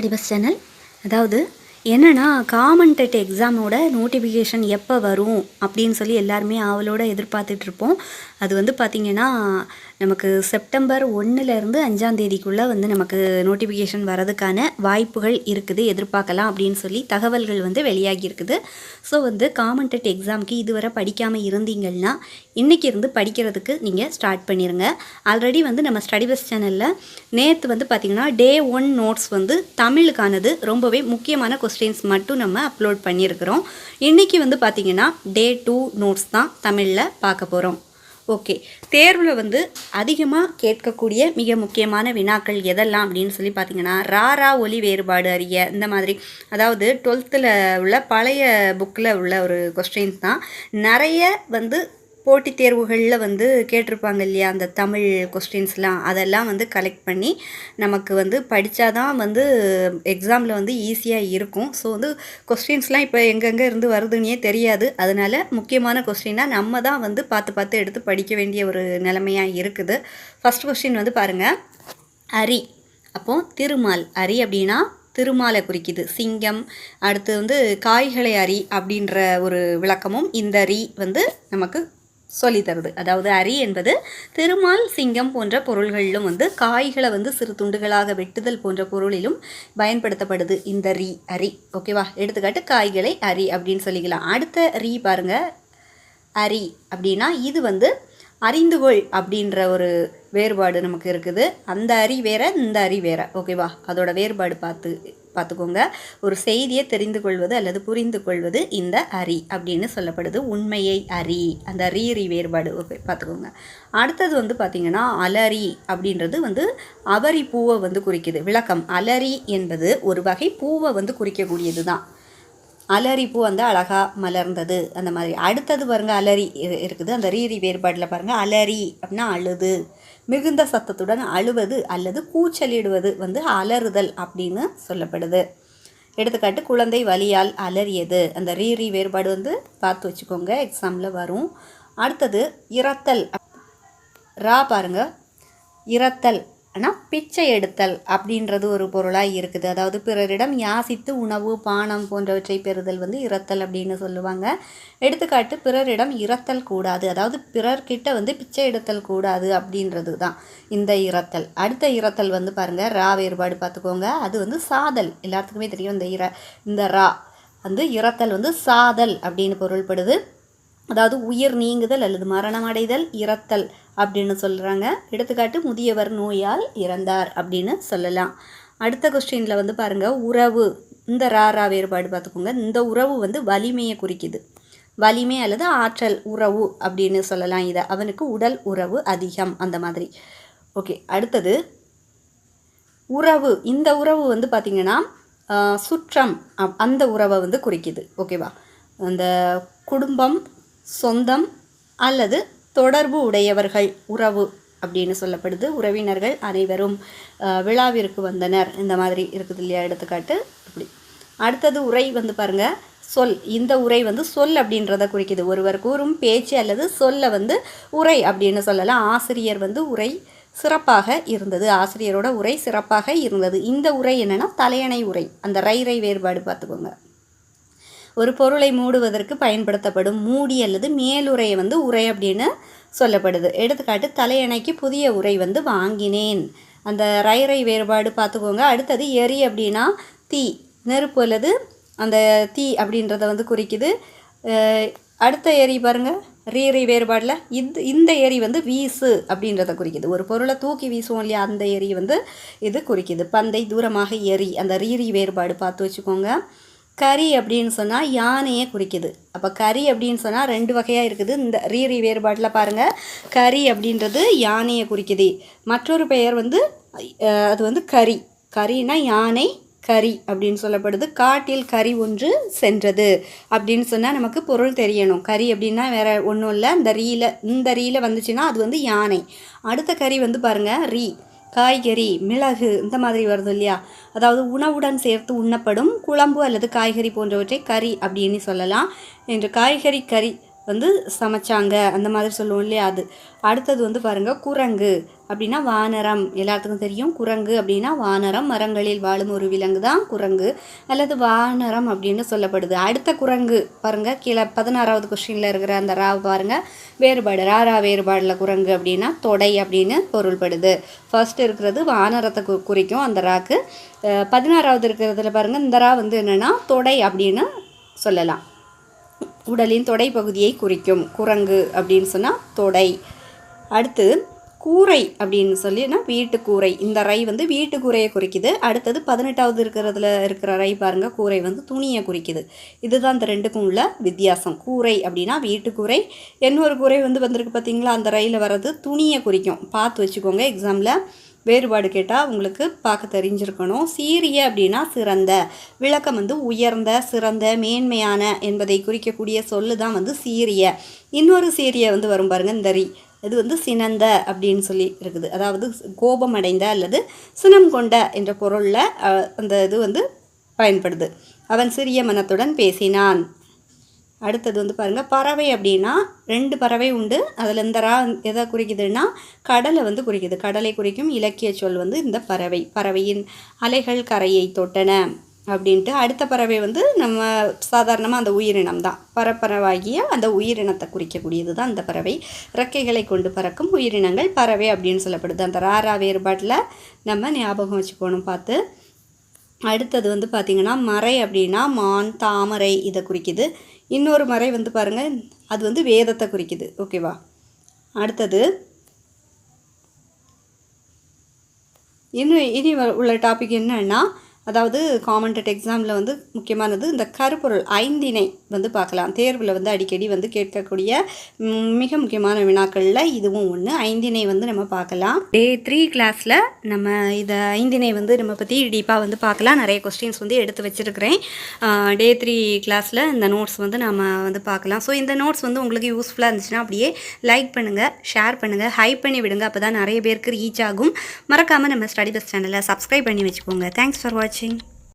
டிபஸ் channel. அதாவது என்னென்னா, common dead எக்ஸாமோட notification எப்போ வரும் அப்படின்னு சொல்லி எல்லாருமே ஆவலோடு எதிர்பார்த்துட்ருப்போம். அது வந்து பார்த்திங்கன்னா, நமக்கு செப்டம்பர் 1லேருந்து 5ஆம் தேதிக்குள்ளே வந்து நமக்கு நோட்டிஃபிகேஷன் வரதுக்கான வாய்ப்புகள் இருக்குது, எதிர்பார்க்கலாம் அப்படின்னு சொல்லி தகவல்கள் வந்து வெளியாகியிருக்குது. ஸோ வந்து காமன் டெட் எக்ஸாமுக்கு இதுவரை படிக்காமல் இருந்தீங்கன்னா இன்றைக்கி இருந்து படிக்கிறதுக்கு நீங்கள் ஸ்டார்ட் பண்ணிடுங்க. ஆல்ரெடி வந்து நம்ம ஸ்டடிபஸ் சேனலில் நேற்று வந்து பார்த்திங்கன்னா டே 1 நோட்ஸ் வந்து தமிழுக்கானது ரொம்பவே முக்கியமான கொஸ்டின்ஸ் மட்டும் நம்ம அப்லோட் பண்ணியிருக்கிறோம். இன்றைக்கி வந்து பார்த்திங்கன்னா டே 2 நோட்ஸ் தான் தமிழில் பார்க்க போகிறோம். ஓகே, தேர்வில் வந்து அதிகமாக கேட்கக்கூடிய மிக முக்கியமான வினாக்கள் எதெல்லாம் அப்படின்னு சொல்லி பார்த்திங்கன்னா, ரா ஒலி வேறுபாடு அறிய, இந்த மாதிரி. அதாவது 12th உள்ள பழைய புக்கில் உள்ள ஒரு கொஸ்டின்ஸ் தான். நிறைய வந்து போட்டித் தேர்வுகளில் வந்து கேட்டிருப்பாங்க இல்லையா, அந்த தமிழ் கொஸ்டின்ஸ்லாம், அதெல்லாம் வந்து கலெக்ட் பண்ணி நமக்கு வந்து படித்தாதான் வந்து எக்ஸாமில் வந்து ஈஸியாக இருக்கும். ஸோ வந்து கொஸ்டின்ஸ்லாம் இப்போ எங்கெங்கே இருந்து வருதுன்னே தெரியாது. அதனால் முக்கியமான கொஸ்டினாக நம்ம தான் வந்து பார்த்து எடுத்து படிக்க வேண்டிய ஒரு நிலைமையாக இருக்குது. ஃபஸ்ட் கொஸ்டின் வந்து பாருங்கள், அரி. அப்போது திருமால், அரி அப்படின்னா திருமாலை குறிக்குது, சிங்கம். அடுத்து வந்து காய்களை அரி அப்படின்ற ஒரு விளக்கமும் இந்த ரி வந்து நமக்கு சொல்லி தருது. அதாவது அரி என்பது திருமால், சிங்கம் போன்ற பொருள்களிலும் வந்து காய்களை வந்து சிறு துண்டுகளாக வெட்டுதல் போன்ற பொருளிலும் பயன்படுத்தப்படுது இந்த ரீ, அரி. ஓகேவா? எடுத்துக்காட்டு காய்களை அரி அப்படின்னு சொல்லிக்கலாம். அடுத்த ரீ பாருங்க, அரி அப்படின்னா இது வந்து அறிந்துகொள் அப்படின்ற ஒரு வேறுபாடு நமக்கு இருக்குது. அந்த அரி வேற, இந்த அரி வேற. ஓகேவா? அதோட வேறுபாடு பார்த்துக்கோங்க. ஒரு செய்தியை தெரிந்து கொள்வது அல்லது புரிந்து கொள்வது இந்த அரி அப்படின்னு சொல்லப்படுது. உண்மையை அரி, அந்த ரீ வேறுபாடு. ஓகே, பார்த்துக்கோங்க. அடுத்தது வந்து பார்த்திங்கன்னா அலரி அப்படின்றது வந்து அவரி பூவை வந்து குறிக்குது. விளக்கம், அலரி என்பது ஒரு வகை பூவை வந்து குறிக்கக்கூடியது தான். அலரி பூ வந்து அழகாக மலர்ந்தது அந்த மாதிரி. அடுத்தது பாருங்கள், அலரி இருக்குது. அந்த ரீ வேறுபாடில் பாருங்கள், அலரி அப்படின்னா அழுது, மிகுந்த சத்தத்துடன் அழுவது அல்லது கூச்சலிடுவது வந்து அலறுதல் அப்படின்னு சொல்லப்படுது. எடுத்துக்காட்டு, குழந்தை வலியால் அலறியது. அந்த ரீ வேறுபாடு வந்து பார்த்து வச்சுக்கோங்க, எக்ஸாமில் வரும். அடுத்தது இரத்தல். ரா பாருங்கள், இரத்தல் ஆனால் பிச்சை எடுத்தல் அப்படின்றது ஒரு பொருளாக இருக்குது. அதாவது பிறரிடம் யாசித்து உணவு, பானம் போன்றவற்றை பெறுதல் வந்து இரத்தல் அப்படின்னு சொல்லுவாங்க. எடுத்துக்காட்டு, பிறரிடம் இரத்தல் கூடாது, அதாவது பிறர்கிட்ட வந்து பிச்சை எடுத்தல் கூடாது அப்படின்றது தான் இந்த இரத்தல். அடுத்த இரத்தல் வந்து பாருங்கள், ரா வேறுபாடு பார்த்துக்கோங்க. அது வந்து சாதல். எல்லாத்துக்குமே தெரியும் இந்த ரா வந்து இரத்தல் வந்து சாதல் அப்படின்னு பொருள்படுது. அதாவது உயிர் நீங்குதல் அல்லது மரணம் அடைதல் இரத்தல் அப்படின்னு சொல்கிறாங்க. எடுத்துக்காட்டு, முதியவர் நோயால் இறந்தார் அப்படின்னு சொல்லலாம். அடுத்த கொஸ்டினில் வந்து பாருங்கள், உறவு. இந்த ரா வேறுபாடு பார்த்துக்கோங்க. இந்த உறவு வந்து வலிமையை குறிக்குது. வலிமை அல்லது ஆற்றல் உறவு அப்படின்னு சொல்லலாம். இதை அவனுக்கு உடல் உறவு அதிகம் அந்த மாதிரி. ஓகே, அடுத்தது உறவு. இந்த உறவு வந்து பார்த்திங்கன்னா சுற்றம், அந்த உறவை வந்து குறிக்குது. ஓகேவா? அந்த குடும்பம், சொந்தம் அல்லது தொடர்பு உடையவர்கள் உறவு அப்படின்னு சொல்லப்படுது. உறவினர்கள் அனைவரும் விழாவிற்கு வந்தனர், இந்த மாதிரி இருக்குது இல்லையா, எடுத்துக்காட்டு இப்படி. அடுத்தது உரை வந்து பாருங்கள், சொல். இந்த உரை வந்து சொல் அப்படின்றத குறிக்குது. ஒருவர் கூறும் பேச்சு அல்லது சொல்ல வந்து உரை அப்படின்னு சொல்லலாம். ஆசிரியர் வந்து உரை சிறப்பாக இருந்தது, ஆசிரியரோட உரை சிறப்பாக இருந்தது. இந்த உரை என்னென்னா தலையணை உரை. அந்த ரை வேறுபாடு பார்த்துக்கோங்க. ஒரு பொருளை மூடுவதற்கு பயன்படுத்தப்படும் மூடி அல்லது மேலுரையை வந்து உரை அப்படின்னு சொல்லப்படுது. எடுத்துக்காட்டு, தலையணைக்கு புதிய உரை வந்து வாங்கினேன். அந்த ரை வேறுபாடு பார்த்துக்கோங்க. அடுத்தது எரி அப்படின்னா தீ, நெருப்பு அல்லது அந்த தீ அப்படின்றத வந்து குறிக்குது. அடுத்த எரி பாருங்கள், ரீ வேறுபாடில் இந்த எரி வந்து வீசு அப்படின்றத குறிக்குது. ஒரு பொருளை தூக்கி வீசுவோம் இல்லையா, அந்த எரி வந்து இது குறிக்குது. பந்தை தூரமாக எரி, அந்த ரீ வேறுபாடு பார்த்து வச்சுக்கோங்க. கரி அப்படின்னு சொன்னால் யானையை குறிக்குது. அப்போ கரி அப்படின்னு சொன்னால் 2 வகையாக இருக்குது. இந்த ரீ வேறுபாட்டில் பாருங்கள், கரி அப்படின்றது யானையை குறிக்குது. மற்றொரு பெயர் வந்து அது வந்து கரி. கரினா யானை, கரி அப்படின்னு சொல்லப்படுது. காட்டில் கரி ஒன்று சென்றது அப்படின்னு சொன்னால் நமக்கு பொருள் தெரியணும். கரி அப்படின்னா வேறு ஒன்றும் இல்லை, இந்த ரீல வந்துச்சுன்னா அது வந்து யானை. அடுத்த கரி வந்து பாருங்கள், ரீ காய்கறி, மிளகு, இந்த மாதிரி வருது இல்லையா, அதாவது உணவுடன் சேர்த்து உண்ணப்படும் குழம்பு அல்லது காய்கறி போன்றவற்றை கறி அப்படின்னு சொல்லலாம். என்று காய்கறி கறி வந்து சமைச்சாங்க அந்த மாதிரி சொல்லுவோம் இல்லையா அது. அடுத்தது வந்து பாருங்கள் குரங்கு அப்படின்னா வானரம். எல்லாத்துக்கும் தெரியும் குரங்கு அப்படின்னா வானரம், மரங்களில் வாழும் ஒரு விலங்கு தான் குரங்கு அல்லது வானரம் அப்படின்னு சொல்லப்படுது. அடுத்த குரங்கு பாருங்கள் கீழே 16வது கொஸ்டினில் இருக்கிற அந்த ராவை பாருங்கள் வேறுபாடு. ராரா வேறுபாடில் குரங்கு அப்படின்னா தொடை அப்படின்னு பொருள்படுது. ஃபர்ஸ்ட் இருக்கிறது வானரத்தை குறிக்கும் அந்த ராக்கு. 16வது இருக்கிறதுல பாருங்கள் இந்த ரா வந்து என்னென்னா தொடை அப்படின்னு சொல்லலாம். உடலின் தொடை பகுதியை குறிக்கும் குரங்கு அப்படின்னு சொன்னால் தொடை. அடுத்து கூரை அப்படின்னு சொல்லினா வீட்டு கூரை. இந்த ரை வந்து வீட்டு கூரையை குறிக்குது. அடுத்தது 18வது இருக்கிறதுல இருக்கிற ரை பாருங்கள் கூரை வந்து துணியை குறிக்குது. இதுதான் இந்த ரெண்டுக்கும் உள்ள வித்தியாசம். கூரை அப்படின்னா வீட்டு கூரை, இன்னொரு கூரை வந்து வந்திருக்கு பார்த்தீங்களா அந்த ரையில் வர்றது துணியை குறிக்கும். பார்த்து வச்சுக்கோங்க, எக்ஸாமில் வேறுபாடு கேட்டால் உங்களுக்கு பார்க்க தெரிஞ்சிருக்கணும். சீரிய அப்படின்னா சிறந்த, விளக்கம் வந்து உயர்ந்த, சிறந்த, மேன்மையான என்பதை குறிக்கக்கூடிய சொல்லு தான் வந்து சீரிய. இன்னொரு சீரிய வந்து வரும் பாருங்கள் இந்த ரி, இது வந்து சினந்த அப்படின்னு சொல்லி இருக்குது. அதாவது கோபம் அடைந்த அல்லது சினம் கொண்ட என்ற பொருளில் அந்த இது வந்து பயன்படுது. அவன் சிறிய மனத்துடன் பேசினான். அடுத்தது வந்து பாருங்கள் பறவை அப்படின்னா 2 பறவை உண்டு. அதில் இந்த ரா எதை குறிக்குதுன்னா கடலை வந்து குறிக்குது. கடலை குறிக்கும் இலக்கிய சொல் வந்து இந்த பறவை. பறவையின் அலைகள் கரையை தொட்டன அப்படின்ட்டு. அடுத்த பறவை வந்து நம்ம சாதாரணமாக அந்த உயிரினம் தான். பரப்பரவாகிய அந்த உயிரினத்தை குறிக்கக்கூடியது தான் அந்த பறவை. இறக்கைகளை கொண்டு பறக்கும் உயிரினங்கள் பறவை அப்படின்னு சொல்லப்படுது. அந்த ராரா வேறுபாட்டில் நம்ம ஞாபகம் வச்சுக்கணும் பார்த்து. அடுத்தது வந்து பார்த்திங்கன்னா மறை அப்படின்னா மான், தாமரை இதை குறிக்குது. இன்னொரு மறை வந்து பாருங்கள் அது வந்து வேதத்தை குறிக்குது. ஓகேவா. அடுத்தது இனி உள்ள டாபிக் என்னன்னா, அதாவது காமன்டெட் எக்ஸாமில் வந்து முக்கியமானது இந்த கருப்பொருள் ஐந்திணை வந்து பார்க்கலாம். தேர்வில் வந்து அடிக்கடி வந்து கேட்கக்கூடிய மிக முக்கியமான வினாக்களில் இதுவும் ஒன்று. ஐந்திணை வந்து நம்ம பார்க்கலாம். Day 3 கிளாஸில் நம்ம இதை ஐந்திணை வந்து நம்ம பற்றி டீப்பாக வந்து பார்க்கலாம். நிறைய கொஸ்டின்ஸ் வந்து எடுத்து வச்சுருக்கிறேன். Day 3 கிளாஸில் இந்த நோட்ஸ் வந்து நம்ம வந்து பார்க்கலாம். ஸோ இந்த நோட்ஸ் வந்து உங்களுக்கு யூஸ்ஃபுல்லாக இருந்துச்சுன்னா அப்படியே லைக் பண்ணுங்கள், ஷேர் பண்ணுங்கள், ஹைப் பண்ணி விடுங்க. அப்போ தான் நிறைய பேருக்கு ரீச் ஆகும். மறக்காமல் நம்ம ஸ்டடி பெஸ்ட் சேனலை சப்ஸ்கிரைப் பண்ணி வச்சுக்கோங்க. தேங்க்ஸ் ஃபார் வாட்சிங்.